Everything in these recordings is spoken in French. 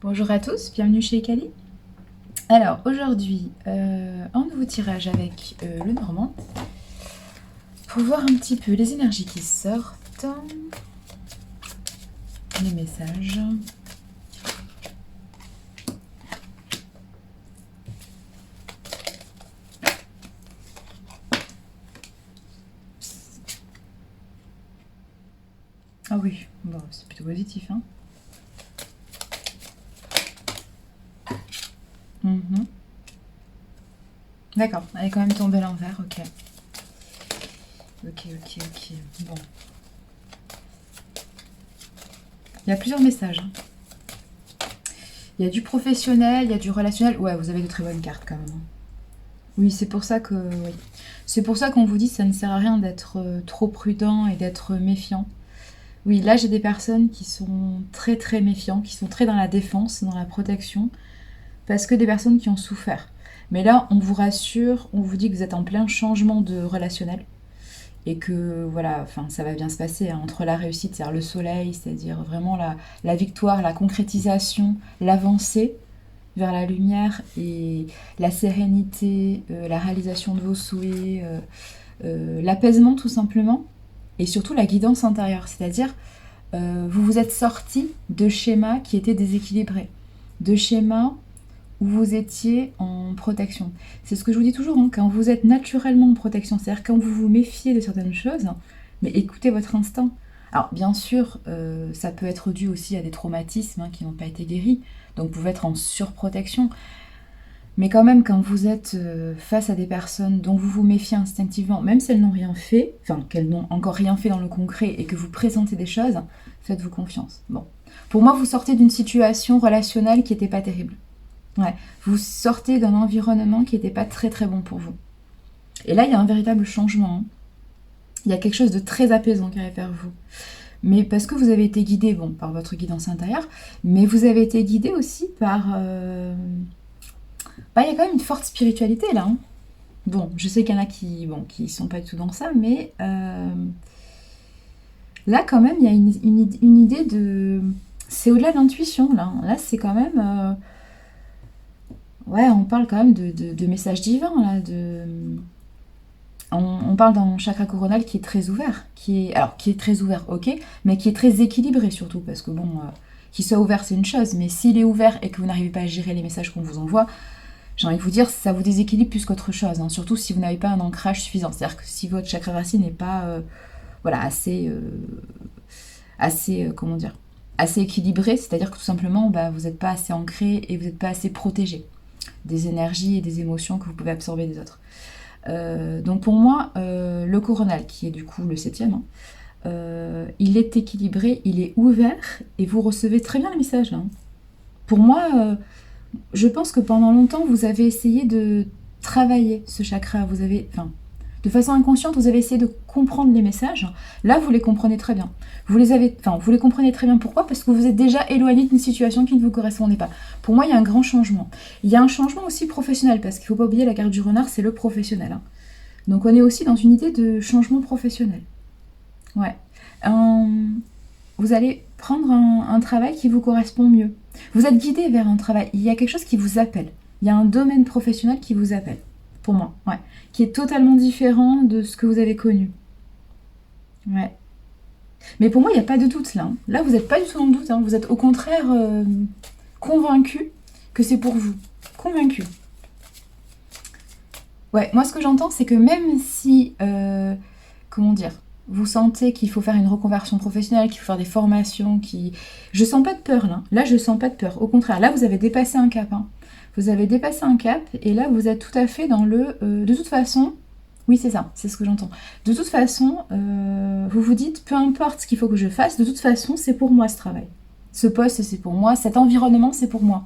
Bonjour à tous, bienvenue chez Kali. Alors aujourd'hui, un nouveau tirage avec le Normand pour voir un petit peu les énergies qui sortent, les messages. Ah oui, bon, c'est plutôt positif, hein. D'accord, elle est quand même tombée à l'envers, ok. Ok. Bon. Il y a plusieurs messages, hein. Il y a du professionnel, il y a du relationnel. Ouais, vous avez de très bonnes cartes quand même. Oui, c'est pour ça que... Oui. C'est pour ça qu'on vous dit que ça ne sert à rien d'être trop prudent et d'être méfiant. Oui, là j'ai des personnes qui sont très méfiants, qui sont très dans la défense, dans la protection, parce que des personnes qui ont souffert. Mais là, on vous rassure, on vous dit que vous êtes en plein changement de relationnel et que voilà, enfin, ça va bien se passer hein, entre la réussite, c'est-à-dire le soleil, c'est-à-dire vraiment la victoire, la concrétisation, l'avancée vers la lumière et la sérénité, la réalisation de vos souhaits, l'apaisement tout simplement, et surtout la guidance intérieure, c'est-à-dire vous vous êtes sorti de schémas qui étaient déséquilibrés, de schémas où vous étiez en protection. C'est ce que je vous dis toujours, hein, quand vous êtes naturellement en protection, c'est-à-dire quand vous vous méfiez de certaines choses, mais écoutez votre instinct. Alors bien sûr, ça peut être dû aussi à des traumatismes hein, qui n'ont pas été guéris, donc vous pouvez être en surprotection. Mais quand même, quand vous êtes face à des personnes dont vous vous méfiez instinctivement, même si elles n'ont rien fait, enfin qu'elles n'ont encore rien fait dans le concret et que vous présentez des choses, faites-vous confiance. Bon. Pour moi, vous sortez d'une situation relationnelle qui n'était pas terrible. Ouais. Vous sortez d'un environnement qui n'était pas très bon pour vous. Et là, il y a un véritable changement. Hein. Il y a quelque chose de très apaisant qui arrive vers vous. Mais parce que vous avez été guidé, bon, par votre guidance intérieure, mais vous avez été guidé aussi par... Bah, il y a quand même une forte spiritualité là. Hein. Bon, je sais qu'il y en a qui sont pas du tout dans ça, mais là quand même, il y a une idée de... C'est au-delà de l'intuition là. Là, c'est quand même... Ouais, on parle quand même de messages divins là, on parle d'un chakra coronal qui est très ouvert, qui est très ouvert, ok, mais qui est très équilibré surtout, parce que bon, qu'il soit ouvert c'est une chose, mais s'il est ouvert et que vous n'arrivez pas à gérer les messages qu'on vous envoie, j'ai envie de vous dire, ça vous déséquilibre plus qu'autre chose, hein, surtout si vous n'avez pas un ancrage suffisant, c'est-à-dire que si votre chakra racine n'est pas, voilà, comment dire, assez équilibré, c'est-à-dire que tout simplement, bah, vous n'êtes pas assez ancré et vous n'êtes pas assez protégé des énergies et des émotions que vous pouvez absorber des autres. Donc pour moi, le coronal, qui est du coup le septième, hein, il est équilibré, il est ouvert, et vous recevez très bien les messages. Là. Hein. Pour moi, je pense que pendant longtemps, vous avez essayé de travailler ce chakra. Vous avez, enfin, de façon inconsciente, vous avez essayé de comprendre les messages. Là, vous les comprenez très bien. Vous les comprenez très bien. Pourquoi? Parce que vous êtes déjà éloigné d'une situation qui ne vous correspondait pas. Pour moi, il y a un grand changement. Il y a un changement aussi professionnel, parce qu'il ne faut pas oublier la carte du renard, c'est le professionnel. Hein. Donc, on est aussi dans une idée de changement professionnel. Ouais. Vous allez prendre un travail qui vous correspond mieux. Vous êtes guidé vers un travail. Il y a quelque chose qui vous appelle. Il y a un domaine professionnel qui vous appelle. Pour moi, ouais. Qui est totalement différent de ce que vous avez connu. Ouais. Mais pour moi, il n'y a pas de doute là. Hein. Là, vous n'êtes pas du tout dans le doute. Hein. Vous êtes au contraire convaincu que c'est pour vous. Convaincu. Ouais, moi ce que j'entends, c'est que même si, comment dire, vous sentez qu'il faut faire une reconversion professionnelle, qu'il faut faire des formations, je sens pas de peur là. Là, je sens pas de peur. Au contraire, là, vous avez dépassé un cap. Hein. Vous avez dépassé un cap et là, vous êtes tout à fait dans le... de toute façon, oui, c'est ça, c'est ce que j'entends. De toute façon, vous vous dites, peu importe ce qu'il faut que je fasse, de toute façon, c'est pour moi ce travail. Ce poste, c'est pour moi. Cet environnement, c'est pour moi.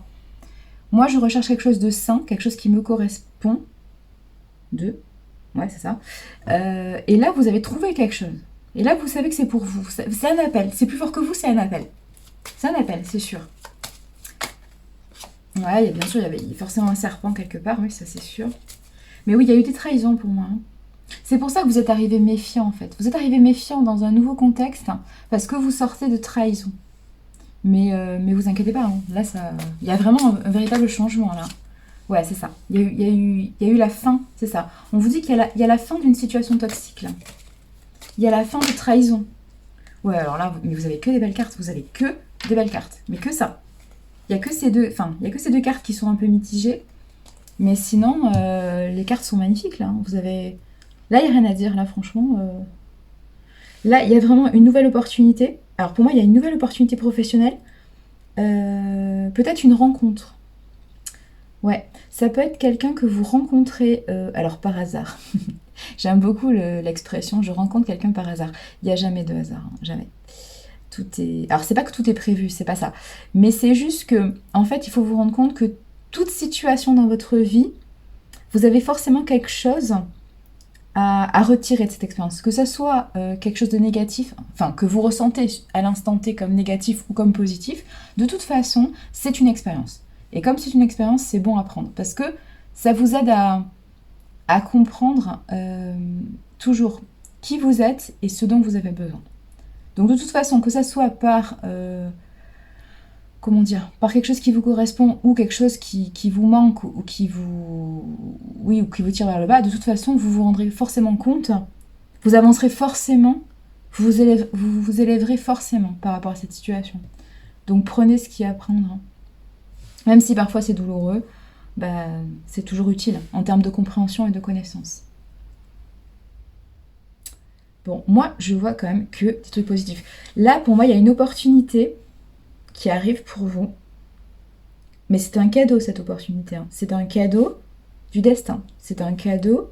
Moi, je recherche quelque chose de sain, quelque chose qui me correspond. Deux. Ouais, c'est ça. Et là, vous avez trouvé quelque chose. Et là, vous savez que c'est pour vous. C'est un appel. C'est plus fort que vous, c'est un appel. C'est un appel, c'est sûr. Ouais, bien sûr, il y avait forcément un serpent quelque part, oui, ça c'est sûr. Mais oui, il y a eu des trahisons pour moi. Hein. C'est pour ça que vous êtes arrivé méfiant, en fait. Vous êtes arrivé méfiant dans un nouveau contexte, hein, parce que vous sortez de trahison. Mais vous inquiétez pas, hein. Là, ça, il y a vraiment un véritable changement, là. Ouais, c'est ça. Il y a eu la fin, c'est ça. On vous dit qu'il y a la fin d'une situation toxique, là. Il y a la fin de trahison. Ouais, alors là, mais vous avez que des belles cartes. Vous avez que des belles cartes. Mais que ça. Il y a que ces deux, enfin, il y a que ces deux cartes qui sont un peu mitigées. Mais sinon, les cartes sont magnifiques, là. Vous avez... Là, il n'y a rien à dire, là, franchement. Là, il y a vraiment une nouvelle opportunité. Alors, pour moi, il y a une nouvelle opportunité professionnelle. Peut-être une rencontre. Ouais, ça peut être quelqu'un que vous rencontrez, alors par hasard. J'aime beaucoup l'expression je rencontre quelqu'un par hasard. Il n'y a jamais de hasard, hein, jamais. Tout est. Alors c'est pas que tout est prévu, c'est pas ça. Mais c'est juste que, en fait, il faut vous rendre compte que toute situation dans votre vie, vous avez forcément quelque chose à retirer de cette expérience. Que ça soit quelque chose de négatif, enfin que vous ressentez à l'instant T comme négatif ou comme positif, de toute façon, c'est une expérience. Et comme c'est une expérience, c'est bon à prendre. Parce que ça vous aide à comprendre toujours qui vous êtes et ce dont vous avez besoin. Donc de toute façon, que ça soit par, comment dire, par quelque chose qui vous correspond ou quelque chose qui vous manque ou qui vous, oui, ou qui vous tire vers le bas, de toute façon, vous vous rendrez forcément compte, vous avancerez forcément, vous vous élèverez forcément par rapport à cette situation. Donc prenez ce qu'il y a à prendre. Même si parfois c'est douloureux, bah, c'est toujours utile en termes de compréhension et de connaissance. Bon, moi, je vois quand même que des trucs positifs. Là, pour moi, il y a une opportunité qui arrive pour vous. Mais c'est un cadeau, cette opportunité, hein. C'est un cadeau du destin. C'est un cadeau.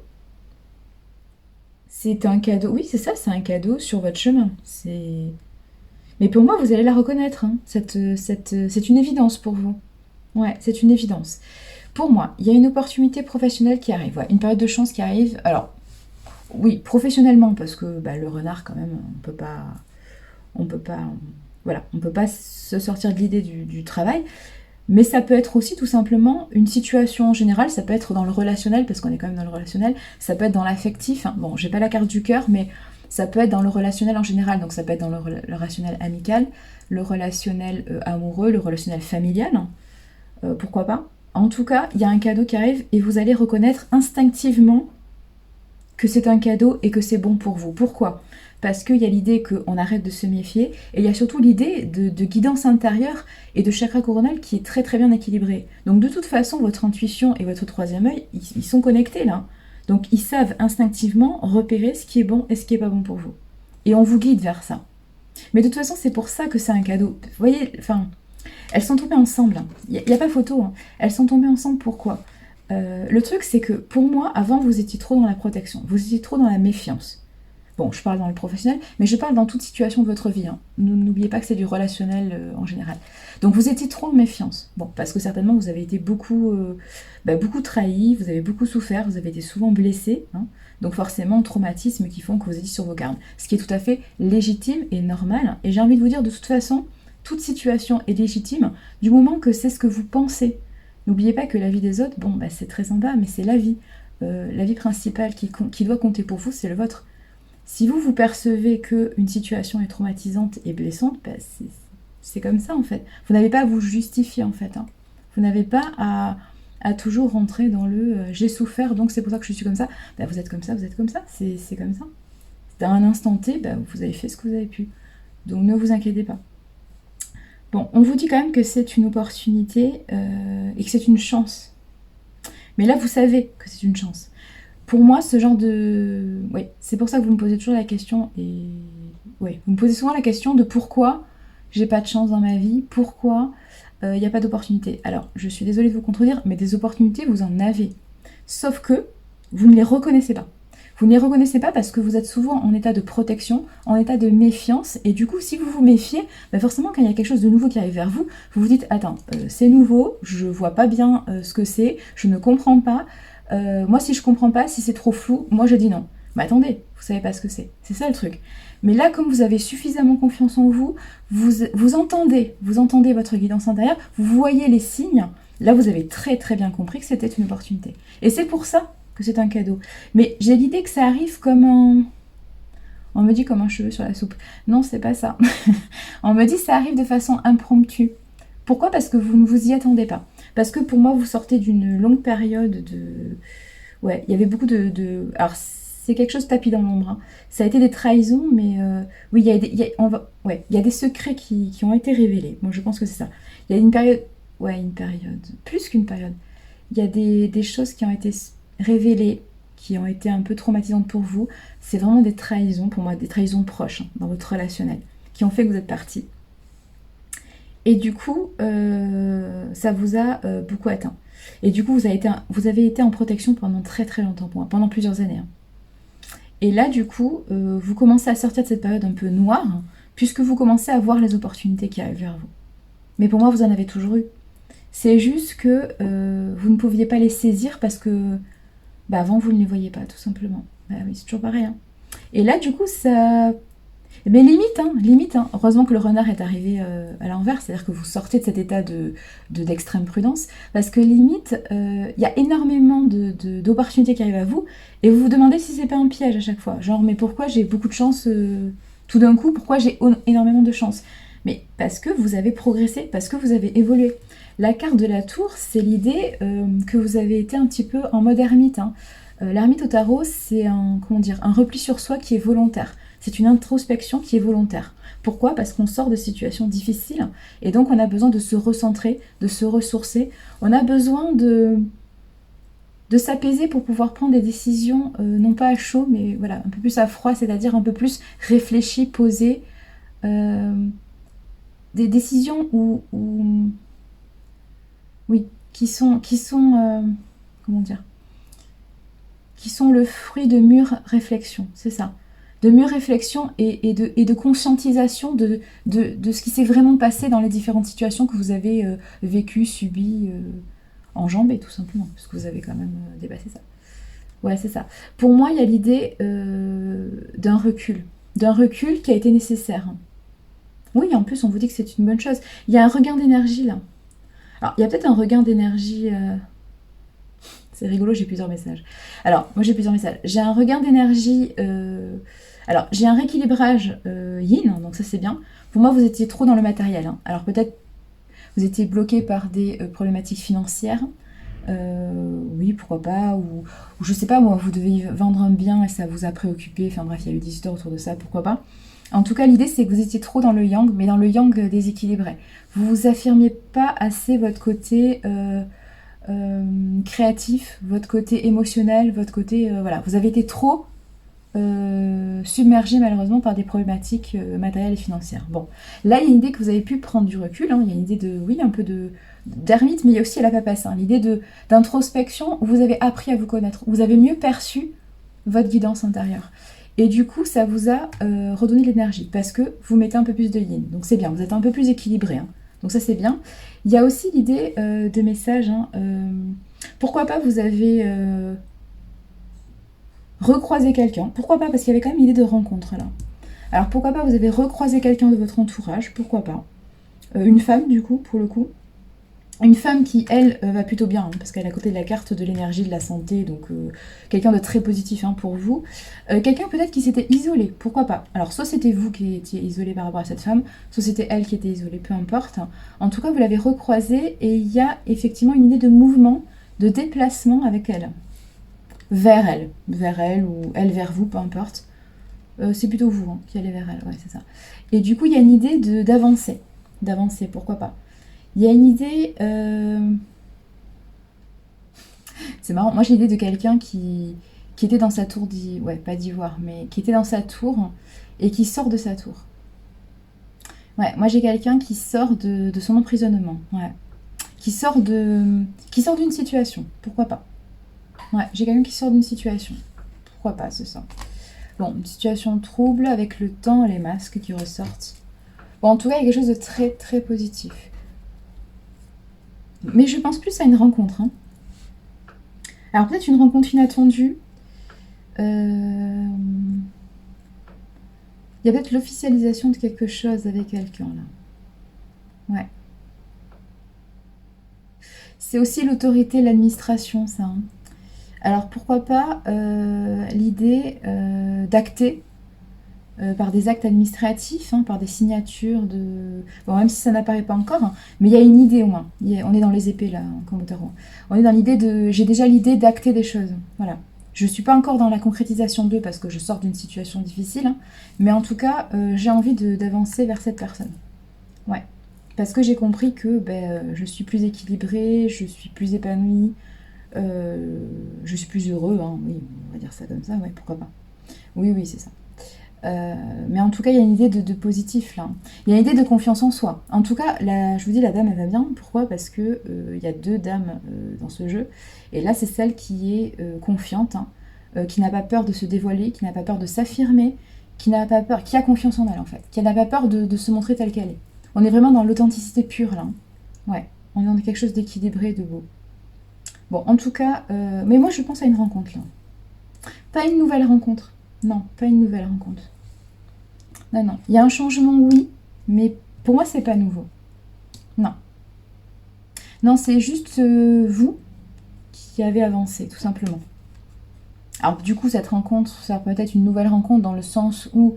C'est un cadeau. Oui, c'est ça, c'est un cadeau sur votre chemin. C'est. Mais pour moi, vous allez la reconnaître, hein. C'est une évidence pour vous. Ouais, c'est une évidence. Pour moi, il y a une opportunité professionnelle qui arrive. Ouais, une période de chance qui arrive. Alors, oui, professionnellement, parce que bah, le renard, quand même, on peut pas, voilà, on peut pas se sortir de l'idée du travail. Mais ça peut être aussi tout simplement une situation en général, ça peut être dans le relationnel, parce qu'on est quand même dans le relationnel, ça peut être dans l'affectif, hein. Bon, j'ai pas la carte du cœur, mais ça peut être dans le relationnel en général, donc ça peut être dans le relationnel amical, le relationnel amoureux, le relationnel familial, hein. Pourquoi pas. En tout cas, il y a un cadeau qui arrive et vous allez reconnaître instinctivement que c'est un cadeau et que c'est bon pour vous. Pourquoi ? Parce qu'il y a l'idée qu'on arrête de se méfier, et il y a surtout l'idée de guidance intérieure et de chakra coronal qui est très très bien équilibré. Donc de toute façon, votre intuition et votre troisième œil, ils sont connectés là. Donc ils savent instinctivement repérer ce qui est bon et ce qui est pas bon pour vous. Et on vous guide vers ça. Mais de toute façon, c'est pour ça que c'est un cadeau. Vous voyez, enfin, elles sont tombées ensemble, hein. Il n'y a pas photo, hein. Elles sont tombées ensemble, pourquoi ? Le truc, c'est que pour moi, avant, vous étiez trop dans la protection, vous étiez trop dans la méfiance. Bon, je parle dans le professionnel, mais je parle dans toute situation de votre vie, hein. N'oubliez pas que c'est du relationnel en général. Donc vous étiez trop en méfiance. Bon, parce que certainement vous avez été beaucoup, beaucoup trahi, vous avez beaucoup souffert, vous avez été souvent blessé, hein. Donc forcément, traumatismes qui font que vous étiez sur vos gardes. Ce qui est tout à fait légitime et normal. Et j'ai envie de vous dire, de toute façon, toute situation est légitime du moment que c'est ce que vous pensez. N'oubliez pas que la vie des autres, bon, bah, c'est très sympa, mais c'est la vie. La vie principale qui doit compter pour vous, c'est le vôtre. Si vous, vous percevez qu'une situation est traumatisante et blessante, bah, c'est comme ça, en fait. Vous n'avez pas à vous justifier, en fait, hein. Vous n'avez pas à toujours rentrer dans le j'ai souffert, donc c'est pour ça que je suis comme ça. Bah, vous êtes comme ça, c'est comme ça. À un instant T, bah, vous avez fait ce que vous avez pu. Donc ne vous inquiétez pas. Bon, on vous dit quand même que c'est une opportunité et que c'est une chance. Mais là, vous savez que c'est une chance. Pour moi, ce genre de... Oui, c'est pour ça que vous me posez toujours la question. Et oui, vous me posez souvent la question de pourquoi j'ai pas de chance dans ma vie, pourquoi il n'y a pas d'opportunité. Alors, je suis désolée de vous contredire, mais des opportunités, vous en avez. Sauf que vous ne les reconnaissez pas. Vous ne les reconnaissez pas parce que vous êtes souvent en état de protection, en état de méfiance, et du coup, si vous vous méfiez, bah forcément, quand il y a quelque chose de nouveau qui arrive vers vous, vous vous dites, attends, c'est nouveau, je vois pas bien ce que c'est, je ne comprends pas, moi, si je comprends pas, si c'est trop flou, moi, je dis non. Mais attendez, vous savez pas ce que c'est ça le truc. Mais là, comme vous avez suffisamment confiance en vous, vous entendez votre guidance intérieure, vous voyez les signes, là, vous avez très très bien compris que c'était une opportunité. Et c'est pour ça que c'est un cadeau. Mais j'ai l'idée que ça arrive comme On me dit comme un cheveu sur la soupe. Non, c'est pas ça. On me dit ça arrive de façon impromptue. Pourquoi? Parce que vous ne vous y attendez pas. Parce que pour moi, vous sortez d'une longue période de... Ouais, il y avait beaucoup Alors, c'est quelque chose tapis dans l'ombre, hein. Ça a été des trahisons, mais oui, ouais, il y a des secrets qui ont été révélés. Moi, je pense que c'est ça. Il y a une période... Ouais, une période. Plus qu'une période. Il y a des choses qui ont été révélées, qui ont été un peu traumatisantes pour vous. C'est vraiment des trahisons, pour moi, des trahisons proches, hein, dans votre relationnel, qui ont fait que vous êtes partis. Et du coup, ça vous a beaucoup atteint. Et du coup, vous avez été en protection pendant très très longtemps, pour moi, pendant plusieurs années, hein. Et là, du coup, vous commencez à sortir de cette période un peu noire, hein, puisque vous commencez à voir les opportunités qui arrivent vers vous. Mais pour moi, vous en avez toujours eu. C'est juste que vous ne pouviez pas les saisir parce que bah, avant, vous ne les voyez pas, tout simplement. Bah oui, c'est toujours pareil, hein. Et là, du coup, ça... Mais limite, hein. Heureusement que le renard est arrivé à l'envers, c'est-à-dire que vous sortez de cet état d'extrême prudence, parce que limite, il y a énormément d'opportunités qui arrivent à vous, et vous vous demandez si c'est pas un piège à chaque fois. Genre, mais pourquoi j'ai beaucoup de chance tout d'un coup? Pourquoi j'ai énormément de chance? Mais parce que vous avez progressé, parce que vous avez évolué. La carte de la tour, c'est l'idée que vous avez été un petit peu en mode ermite, hein. L'ermite au tarot, c'est comment dire, un repli sur soi qui est volontaire. C'est une introspection qui est volontaire. Pourquoi? Parce qu'on sort de situations difficiles et donc on a besoin de se recentrer, de se ressourcer. On a besoin de s'apaiser pour pouvoir prendre des décisions, non pas à chaud, mais voilà, un peu plus à froid, c'est-à-dire un peu plus réfléchies, posées. Des décisions oui, comment dire, qui sont le fruit de mûres réflexions, c'est ça. De mûres réflexions et de conscientisation de ce qui s'est vraiment passé dans les différentes situations que vous avez vécues, subies, enjambées tout simplement, parce que vous avez quand même dépassé ça. Ouais, c'est ça. Pour moi, il y a l'idée d'un recul qui a été nécessaire. Oui, en plus, on vous dit que c'est une bonne chose. Il y a un regain d'énergie là. Alors, il y a peut-être un regain d'énergie... C'est rigolo, j'ai plusieurs messages. Alors, moi j'ai plusieurs messages. J'ai un regain d'énergie. Alors, j'ai un rééquilibrage yin, donc ça c'est bien. Pour moi, vous étiez trop dans le matériel, hein. Alors, peut-être vous étiez bloqué par des problématiques financières. Oui, pourquoi pas. Ou je sais pas, moi, vous devez vendre un bien et ça vous a préoccupé. Enfin bref, il y a eu des histoires autour de ça, pourquoi pas. En tout cas, l'idée c'est que vous étiez trop dans le yang, mais dans le yang déséquilibré. Vous vous affirmiez pas assez votre côté créatif, votre côté émotionnel, votre côté... voilà, vous avez été trop submergé malheureusement par des problématiques matérielles et financières. Bon, là il y a une idée que vous avez pu prendre du recul, hein. Il y a une idée de, oui, un peu d'ermite, mais il y a aussi la papasse, hein. L'idée d'introspection où vous avez appris à vous connaître, où vous avez mieux perçu votre guidance intérieure. Et du coup, ça vous a redonné de l'énergie parce que vous mettez un peu plus de yin. Donc c'est bien, vous êtes un peu plus équilibré, hein. Donc ça c'est bien. Il y a aussi l'idée de message, hein, pourquoi pas vous avez recroisé quelqu'un. Pourquoi pas? Parce qu'il y avait quand même l'idée de rencontre là. Alors pourquoi pas vous avez recroisé quelqu'un de votre entourage. Pourquoi pas? Une femme du coup, pour le coup. Une femme qui, elle, va plutôt bien, hein, parce qu'elle est à côté de la carte de l'énergie, de la santé, donc quelqu'un de très positif, hein, pour vous. Quelqu'un peut-être qui s'était isolé, pourquoi pas? Alors soit c'était vous qui étiez isolé par rapport à cette femme, soit c'était elle qui était isolée, peu importe. En tout cas, vous l'avez recroisée et il y a effectivement une idée de mouvement, de déplacement avec elle. Vers elle ou elle vers vous, peu importe. C'est plutôt vous, hein, qui allez vers elle, ouais, c'est ça. Et du coup, il y a une idée d'avancer, pourquoi pas? Il y a une idée... C'est marrant, moi j'ai l'idée de quelqu'un qui était dans sa tour d'ivoire, ouais, pas d'ivoire, mais qui était dans sa tour et qui sort de sa tour. Ouais, moi j'ai quelqu'un qui sort de son emprisonnement, ouais. Qui sort d'une situation, pourquoi pas? Ouais, j'ai quelqu'un qui sort d'une situation. Pourquoi pas, c'est ça. Bon, une situation trouble avec le temps, les masques qui ressortent. Bon, en tout cas, il y a quelque chose de très très positif. Mais je pense plus à une rencontre, hein. Alors peut-être une rencontre inattendue. Il y a peut-être l'officialisation de quelque chose avec quelqu'un là. Ouais. C'est aussi l'autorité, l'administration, ça, hein. Alors pourquoi pas l'idée d'acter par des actes administratifs, hein, par des signatures de... Bon, même si ça n'apparaît pas encore, hein, mais il y a une idée au moins. On est dans les épées là, comme au tarot. On est dans l'idée de... J'ai déjà l'idée d'acter des choses. Voilà. Je ne suis pas encore dans la concrétisation d'eux parce que je sors d'une situation difficile, hein, mais en tout cas, j'ai envie d'avancer vers cette personne. Ouais. Parce que j'ai compris que je suis plus équilibrée, je suis plus épanouie, je suis plus heureux, hein, oui, on va dire ça comme ça, ouais, pourquoi pas. Oui, oui, c'est ça. Mais en tout cas, il y a une idée de positif là. Il y a une idée de confiance en soi. En tout cas, je vous dis, la dame, elle va bien. Pourquoi? Parce que il y a deux dames dans ce jeu. Et là, c'est celle qui est confiante, hein, qui n'a pas peur de se dévoiler, qui n'a pas peur de s'affirmer, qui n'a pas peur, qui a confiance en elle en fait, qui n'a pas peur de se montrer telle qu'elle est. On est vraiment dans l'authenticité pure là. Ouais, on est dans quelque chose d'équilibré, de beau. Bon, en tout cas, mais moi je pense à une rencontre là. Pas une nouvelle rencontre. Non, pas une nouvelle rencontre. Non, non. Il y a un changement, oui, mais pour moi, c'est pas nouveau. Non. Non, c'est juste vous qui avez avancé, tout simplement. Alors, du coup, cette rencontre, ça peut être une nouvelle rencontre dans le sens où,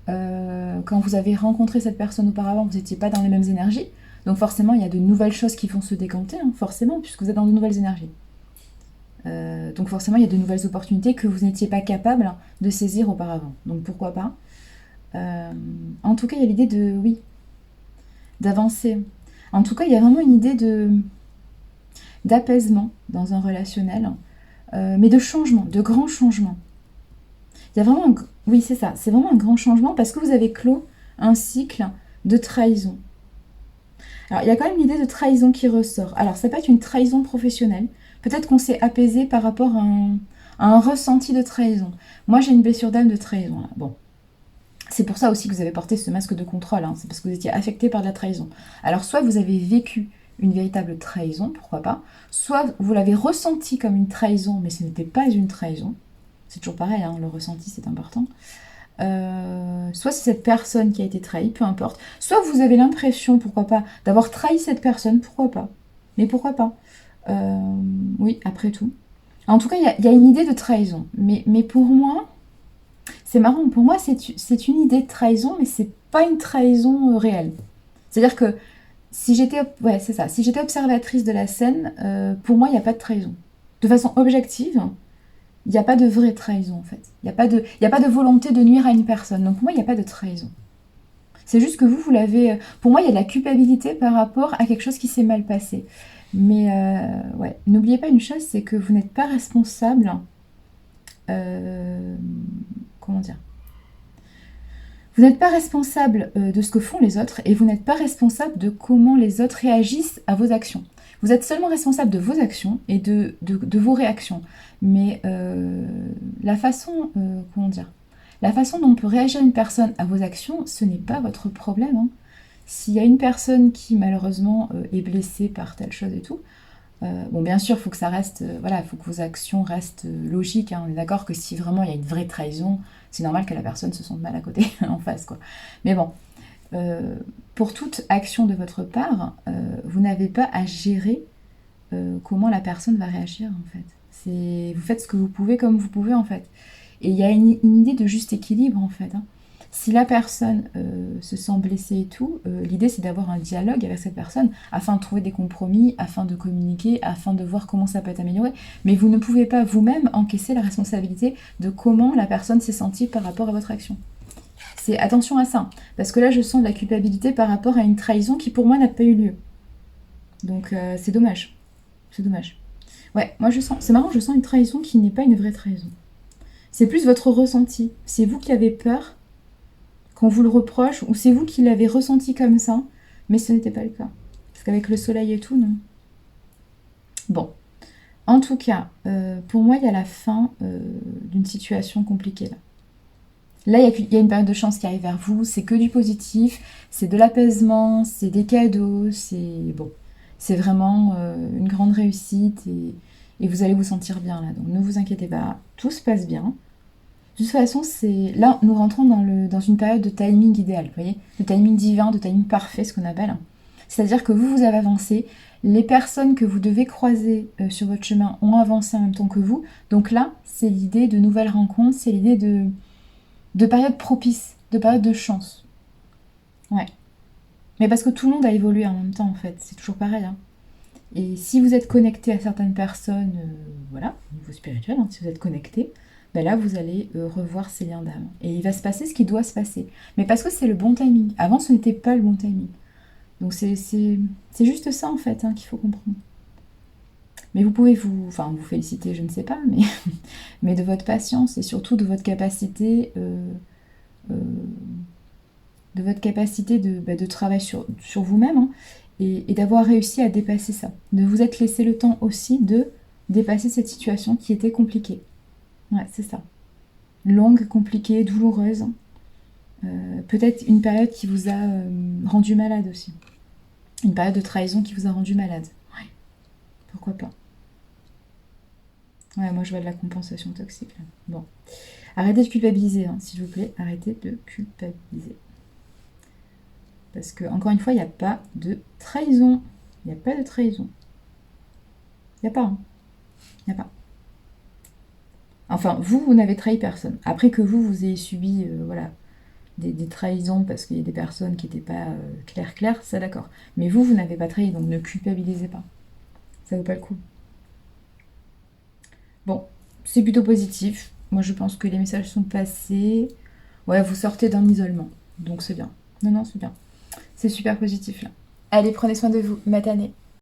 quand vous avez rencontré cette personne auparavant, vous n'étiez pas dans les mêmes énergies. Donc, forcément, il y a de nouvelles choses qui vont se décanter, hein, forcément, puisque vous êtes dans de nouvelles énergies. Donc, forcément, il y a de nouvelles opportunités que vous n'étiez pas capable de saisir auparavant. Donc, pourquoi pas. En tout cas, il y a l'idée de, oui, d'avancer. En tout cas, il y a vraiment une idée d'apaisement dans un relationnel, mais de changement, de grands changements. Il y a vraiment, oui, c'est ça, c'est vraiment un grand changement parce que vous avez clos un cycle de trahison. Alors, il y a quand même l'idée de trahison qui ressort. Alors, ça peut être une trahison professionnelle. Peut-être qu'on s'est apaisé par rapport à un ressenti de trahison. Moi, j'ai une blessure d'âme de trahison, là. Bon. C'est pour ça aussi que vous avez porté ce masque de contrôle, hein. C'est parce que vous étiez affecté par de la trahison. Alors soit vous avez vécu une véritable trahison, pourquoi pas, soit vous l'avez ressenti comme une trahison, mais ce n'était pas une trahison. C'est toujours pareil, hein, le ressenti c'est important. Soit c'est cette personne qui a été trahie, peu importe. Soit vous avez l'impression, pourquoi pas, d'avoir trahi cette personne, pourquoi pas. Mais pourquoi pas. Oui, après tout. En tout cas, il y a une idée de trahison. Mais pour moi... C'est marrant, pour moi c'est une idée de trahison, mais c'est pas une trahison réelle. C'est-à-dire que si j'étais c'est ça, si j'étais observatrice de la scène, pour moi il n'y a pas de trahison. De façon objective, il n'y a pas de vraie trahison en fait. Il n'y a pas de volonté de nuire à une personne. Donc pour moi il n'y a pas de trahison. C'est juste que vous l'avez... Pour moi il y a de la culpabilité par rapport à quelque chose qui s'est mal passé. Mais ouais, n'oubliez pas une chose, c'est que vous n'êtes pas responsable... comment dire, vous n'êtes pas responsable de ce que font les autres et vous n'êtes pas responsable de comment les autres réagissent à vos actions. Vous êtes seulement responsable de vos actions et de vos réactions. Mais la façon, comment dire, la façon dont peut réagir une personne à vos actions, ce n'est pas votre problème, hein. S'il y a une personne qui malheureusement est blessée par telle chose et tout, bon, bien sûr, il faut que ça reste, voilà, il faut que vos actions restent logiques, hein. On est d'accord que si vraiment il y a une vraie trahison, c'est normal que la personne se sente mal à côté, en face, quoi. Mais bon, pour toute action de votre part, vous n'avez pas à gérer comment la personne va réagir, en fait. Vous faites ce que vous pouvez comme vous pouvez, en fait. Et il y a une idée de juste équilibre, en fait, hein. Si la personne se sent blessée et tout, l'idée c'est d'avoir un dialogue avec cette personne afin de trouver des compromis, afin de communiquer, afin de voir comment ça peut être amélioré. Mais vous ne pouvez pas vous-même encaisser la responsabilité de comment la personne s'est sentie par rapport à votre action. C'est attention à ça, parce que là je sens de la culpabilité par rapport à une trahison qui pour moi n'a pas eu lieu. Donc c'est dommage. C'est dommage. Ouais, moi je sens, c'est marrant, je sens une trahison qui n'est pas une vraie trahison. C'est plus votre ressenti. C'est vous qui avez peur qu'on vous le reproche, ou c'est vous qui l'avez ressenti comme ça, mais ce n'était pas le cas. Parce qu'avec le soleil et tout, non. Bon. En tout cas, pour moi, il y a la fin d'une situation compliquée, là. Là, il y a une période de chance qui arrive vers vous, c'est que du positif, c'est de l'apaisement, c'est des cadeaux, c'est... Bon, c'est vraiment une grande réussite, et vous allez vous sentir bien, là. Donc ne vous inquiétez pas, tout se passe bien. De toute façon, là, nous rentrons dans une période de timing idéal, vous voyez, de timing divin, de timing parfait, ce qu'on appelle. C'est-à-dire que vous avez avancé, les personnes que vous devez croiser sur votre chemin ont avancé en même temps que vous. Donc là, c'est l'idée de nouvelles rencontres, c'est l'idée de période propice. de période de chance. Ouais. Mais parce que tout le monde a évolué en même temps, en fait. C'est toujours pareil, hein. Et si vous êtes connecté à certaines personnes, voilà, au niveau spirituel, hein, si vous êtes connecté, ben là, vous allez revoir ces liens d'âme. Et il va se passer ce qui doit se passer. Mais parce que c'est le bon timing. Avant, ce n'était pas le bon timing. Donc c'est juste ça, en fait, hein, qu'il faut comprendre. Mais vous pouvez vous féliciter, je ne sais pas, mais, mais de votre patience et surtout de votre capacité, euh, de travail sur vous-même, hein, et d'avoir réussi à dépasser ça. De vous être laissé le temps aussi de dépasser cette situation qui était compliquée. Ouais, c'est ça. Longue, compliquée, douloureuse. Peut-être une période qui vous a rendu malade aussi. Une période de trahison qui vous a rendu malade. Ouais, pourquoi pas. Ouais, moi je vois de la compensation toxique là. Bon. Arrêtez de culpabiliser, hein, s'il vous plaît. Arrêtez de culpabiliser. Parce que, encore une fois, il n'y a pas de trahison. Il n'y a pas de trahison. Il n'y a pas, hein. Il n'y a pas. Enfin, vous n'avez trahi personne. Après que vous ayez subi voilà, des trahisons parce qu'il y a des personnes qui n'étaient pas claires, ça d'accord. Mais vous n'avez pas trahi, donc ne culpabilisez pas. Ça vaut pas le coup. Bon, c'est plutôt positif. Moi, je pense que les messages sont passés. Ouais, vous sortez d'un isolement. Donc c'est bien. Non, non, c'est bien. C'est super positif là. Allez, prenez soin de vous. Matanée.